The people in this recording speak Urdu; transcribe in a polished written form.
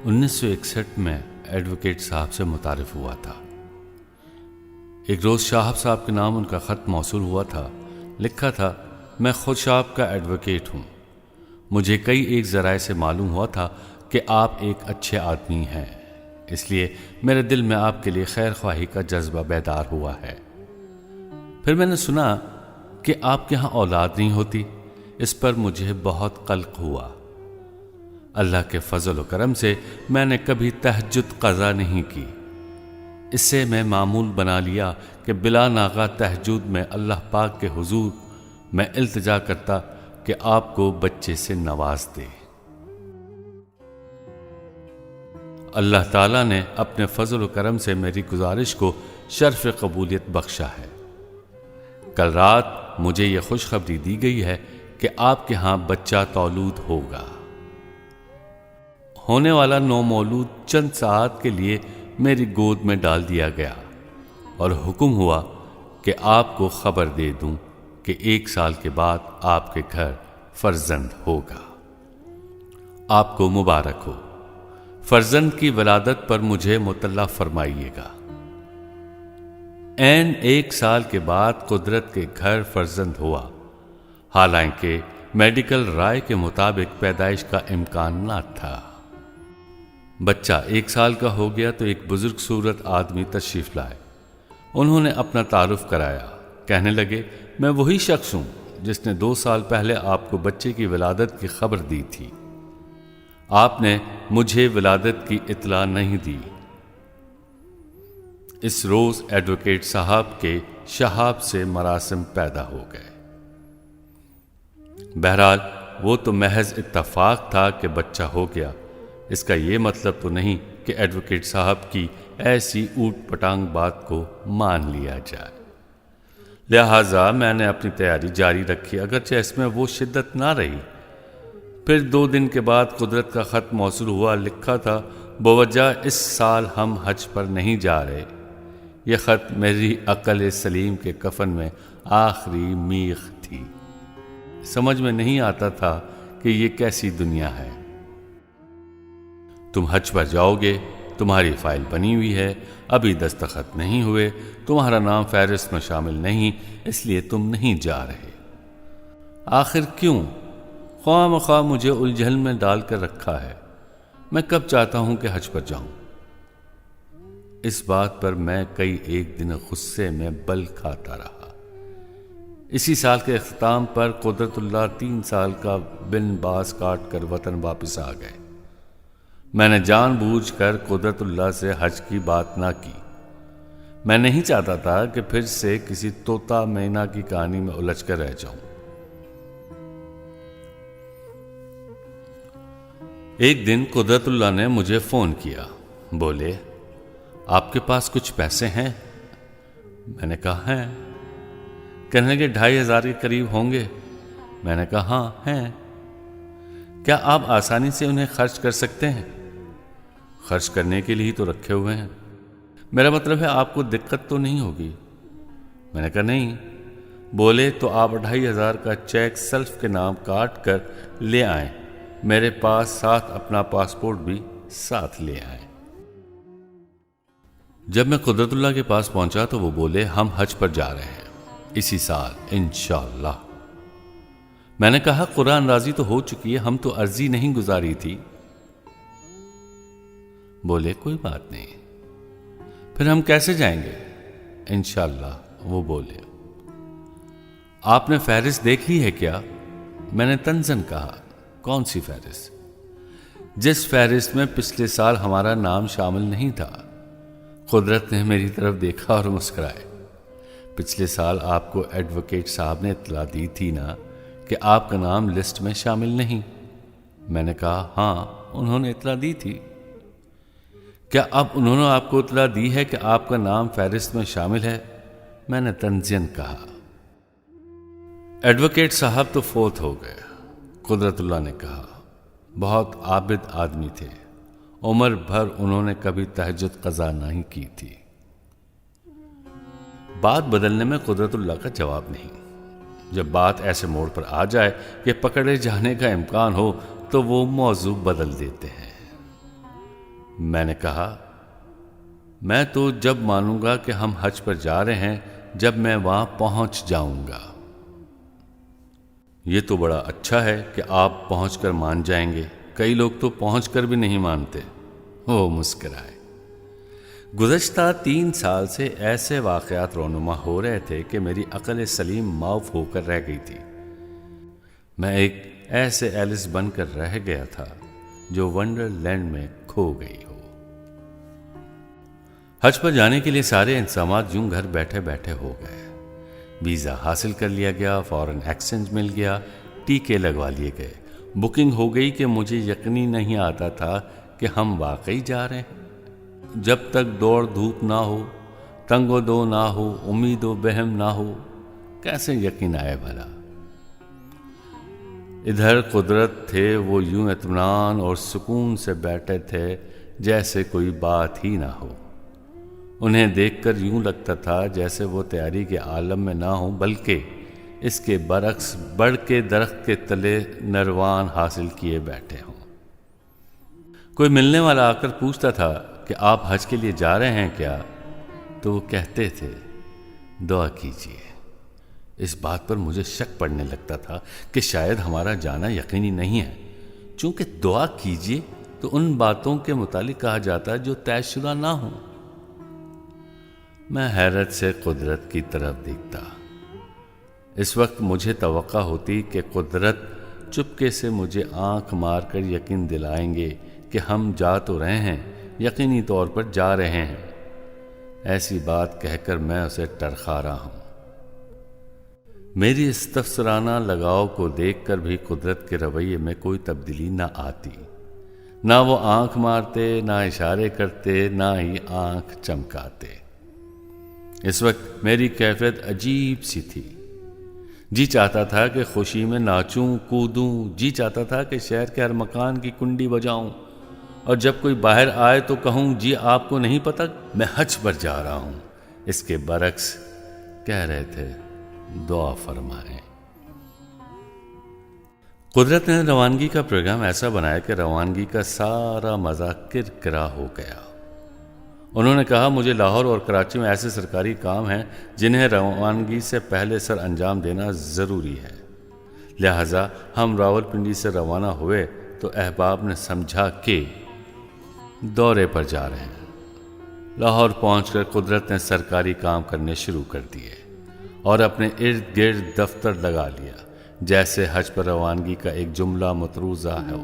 1961 میں ایڈوکیٹ صاحب سے متعارف ہوا تھا۔ ایک روز شاہب صاحب کے نام ان کا خط موصول ہوا تھا۔ لکھا تھا، میں خود شاہب کا ایڈوکیٹ ہوں۔ مجھے کئی ایک ذرائع سے معلوم ہوا تھا کہ آپ ایک اچھے آدمی ہیں، اس لیے میرے دل میں آپ کے لیے خیر خواہی کا جذبہ بیدار ہوا ہے۔ پھر میں نے سنا کہ آپ کے ہاں اولاد نہیں ہوتی، اس پر مجھے بہت قلق ہوا۔ اللہ کے فضل و کرم سے میں نے کبھی تہجد قضا نہیں کی۔ اس سے میں معمول بنا لیا کہ بلا ناغہ تہجد میں اللہ پاک کے حضور میں التجا کرتا کہ آپ کو بچے سے نواز دے۔ اللہ تعالیٰ نے اپنے فضل و کرم سے میری گزارش کو شرف قبولیت بخشا ہے۔ کل رات مجھے یہ خوشخبری دی گئی ہے کہ آپ کے ہاں بچہ تولود ہوگا۔ ہونے والا نومولود چند ساعت کے لیے میری گود میں ڈال دیا گیا اور حکم ہوا کہ آپ کو خبر دے دوں کہ 1 سال کے بعد آپ کے گھر فرزند ہوگا۔ آپ کو مبارک ہو۔ فرزند کی ولادت پر مجھے مطلع فرمائیے گا۔ عین 1 سال کے بعد قدرت کے گھر فرزند ہوا، حالانکہ میڈیکل رائے کے مطابق پیدائش کا امکان نہ تھا۔ بچہ 1 سال کا ہو گیا تو ایک بزرگ صورت آدمی تشریف لائے۔ انہوں نے اپنا تعارف کرایا۔ کہنے لگے، میں وہی شخص ہوں جس نے 2 سال پہلے آپ کو بچے کی ولادت کی خبر دی تھی۔ آپ نے مجھے ولادت کی اطلاع نہیں دی۔ اس روز ایڈوکیٹ صاحب کے شہاب سے مراسم پیدا ہو گئے۔ بہرحال وہ تو محض اتفاق تھا کہ بچہ ہو گیا، اس کا یہ مطلب تو نہیں کہ ایڈوکیٹ صاحب کی ایسی اوٹ پٹانگ بات کو مان لیا جائے۔ لہٰذا میں نے اپنی تیاری جاری رکھی، اگرچہ اس میں وہ شدت نہ رہی۔ پھر 2 دن کے بعد قدرت کا خط موصول ہوا۔ لکھا تھا، بوجہ اس سال ہم حج پر نہیں جا رہے۔ یہ خط میری عقل سلیم کے کفن میں آخری میخ تھی۔ سمجھ میں نہیں آتا تھا کہ یہ کیسی دنیا ہے۔ تم حج پر جاؤ گے، تمہاری فائل بنی ہوئی ہے، ابھی دستخط نہیں ہوئے، تمہارا نام فہرست میں شامل نہیں، اس لیے تم نہیں جا رہے۔ آخر کیوں؟ خواہ مخواہ مجھے الجھن میں ڈال کر رکھا ہے۔ میں کب چاہتا ہوں کہ حج پر جاؤں۔ اس بات پر میں کئی ایک دن غصے میں بل کھاتا رہا۔ اسی سال کے اختتام پر قدرت اللہ 3 سال کا بن باز کاٹ کر وطن واپس آ گئے۔ میں نے جان بوجھ کر قدرت اللہ سے حج کی بات نہ کی۔ میں نہیں چاہتا تھا کہ پھر سے کسی طوطا مینا کی کہانی میں الجھ کر رہ جاؤں۔ ایک دن قدرت اللہ نے مجھے فون کیا۔ بولے، آپ کے پاس کچھ پیسے ہیں؟ میں نے کہا ہیں۔ کہنے لگے 2500 کے قریب ہوں گے۔ میں نے کہا ہاں ہیں۔ کیا آپ آسانی سے انہیں خرچ کر سکتے ہیں؟ خرچ کرنے کے لیے تو رکھے ہوئے ہیں، میرا مطلب ہے آپ کو دقت تو نہیں ہوگی۔ میں نے کہا نہیں۔ بولے تو آپ 2500 کا چیک سیلف کے نام کاٹ کر لے آئیں، میرے پاس ساتھ اپنا پاسپورٹ بھی ساتھ لے آئیں۔ جب میں قدرت اللہ کے پاس پہنچا تو وہ بولے، ہم حج پر جا رہے ہیں اسی سال انشاءاللہ۔ میں نے کہا قرآن راضی تو ہو چکی ہے، ہم تو عرضی نہیں گزاری تھی۔ بولے کوئی بات نہیں، پھر ہم کیسے جائیں گے؟ انشاءاللہ۔ وہ بولے، آپ نے فہرست دیکھ لی ہے کیا؟ میں نے تنزن کہا، کون سی فہرست؟ جس فہرست میں پچھلے سال ہمارا نام شامل نہیں تھا۔ قدرت نے میری طرف دیکھا اور مسکرائے۔ پچھلے سال آپ کو ایڈوکیٹ صاحب نے اطلاع دی تھی نا کہ آپ کا نام لسٹ میں شامل نہیں؟ میں نے کہا ہاں، انہوں نے اطلاع دی تھی۔ کیا اب انہوں نے آپ کو اطلاع دی ہے کہ آپ کا نام فہرست میں شامل ہے؟ میں نے تنزین کہا۔ ایڈوکیٹ صاحب تو فوت ہو گئے، قدرت اللہ نے کہا۔ بہت عابد آدمی تھے، عمر بھر انہوں نے کبھی تہجد قضا نہیں کی تھی۔ بات بدلنے میں قدرت اللہ کا جواب نہیں۔ جب بات ایسے موڑ پر آ جائے کہ پکڑے جانے کا امکان ہو تو وہ موضوع بدل دیتے ہیں۔ میں نے کہا میں تو جب مانوں گا کہ ہم حج پر جا رہے ہیں جب میں وہاں پہنچ جاؤں گا۔ یہ تو بڑا اچھا ہے کہ آپ پہنچ کر مان جائیں گے، کئی لوگ تو پہنچ کر بھی نہیں مانتے۔ وہ مسکرائے۔ گزشتہ 3 سال سے ایسے واقعات رونما ہو رہے تھے کہ میری عقل سلیم معاف ہو کر رہ گئی تھی۔ میں ایک ایسے ایلس بن کر رہ گیا تھا جو ونڈر لینڈ میں کھو گئی ہو۔ حج پر جانے کے لیے سارے انتظامات یوں گھر بیٹھے بیٹھے ہو گئے۔ ویزا حاصل کر لیا گیا، فورن ایکسچینج مل گیا، ٹیکے لگوا لیے گئے، بکنگ ہو گئی کہ مجھے یقینی نہیں آتا تھا کہ ہم واقعی جا رہے ہیں۔ جب تک دوڑ دھوپ نہ ہو، تنگ و دو نہ ہو، امید و بہم نہ ہو، کیسے یقین آئے بھلا؟ ادھر قدرت تھے، وہ یوں اطمینان اور سکون سے بیٹھے تھے جیسے کوئی بات ہی نہ ہو۔ انہیں دیکھ کر یوں لگتا تھا جیسے وہ تیاری کے عالم میں نہ ہوں، بلکہ اس کے برعکس بڑھ کے درخت کے تلے نروان حاصل کیے بیٹھے ہوں۔ کوئی ملنے والا آ کر پوچھتا تھا کہ آپ حج کے لیے جا رہے ہیں کیا؟ تو وہ کہتے تھے دعا کیجیے۔ اس بات پر مجھے شک پڑنے لگتا تھا کہ شاید ہمارا جانا یقینی نہیں ہے، چونکہ دعا کیجیے تو ان باتوں کے متعلق کہا جاتا جو طے شدہ نہ ہوں۔ میں حیرت سے قدرت کی طرف دیکھتا۔ اس وقت مجھے توقع ہوتی کہ قدرت چپکے سے مجھے آنکھ مار کر یقین دلائیں گے کہ ہم جا تو رہے ہیں، یقینی طور پر جا رہے ہیں۔ ایسی بات کہہ کر میں اسے ٹرخا رہا ہوں۔ میری اس تفسرانہ لگاؤ کو دیکھ کر بھی قدرت کے رویے میں کوئی تبدیلی نہ آتی۔ نہ وہ آنکھ مارتے، نہ اشارے کرتے، نہ ہی آنکھ چمکاتے۔ اس وقت میری کیفیت عجیب سی تھی۔ جی چاہتا تھا کہ خوشی میں ناچوں کودوں، جی چاہتا تھا کہ شہر کے ہر مکان کی کنڈی بجاؤں، اور جب کوئی باہر آئے تو کہوں جی آپ کو نہیں پتہ میں حج پر جا رہا ہوں۔ اس کے برعکس کہہ رہے تھے دعا فرمائیں۔ قدرت نے روانگی کا پروگرام ایسا بنایا کہ روانگی کا سارا مزہ کرکرا ہو گیا۔ انہوں نے کہا مجھے لاہور اور کراچی میں ایسے سرکاری کام ہیں جنہیں روانگی سے پہلے سر انجام دینا ضروری ہے، لہٰذا ہم راولپنڈی سے روانہ ہوئے تو احباب نے سمجھا کہ دورے پر جا رہے ہیں۔ لاہور پہنچ کر قدرت نے سرکاری کام کرنے شروع کر دیے اور اپنے ارد گرد دفتر لگا لیا، جیسے حج پر روانگی کا ایک جملہ متروزہ ہے۔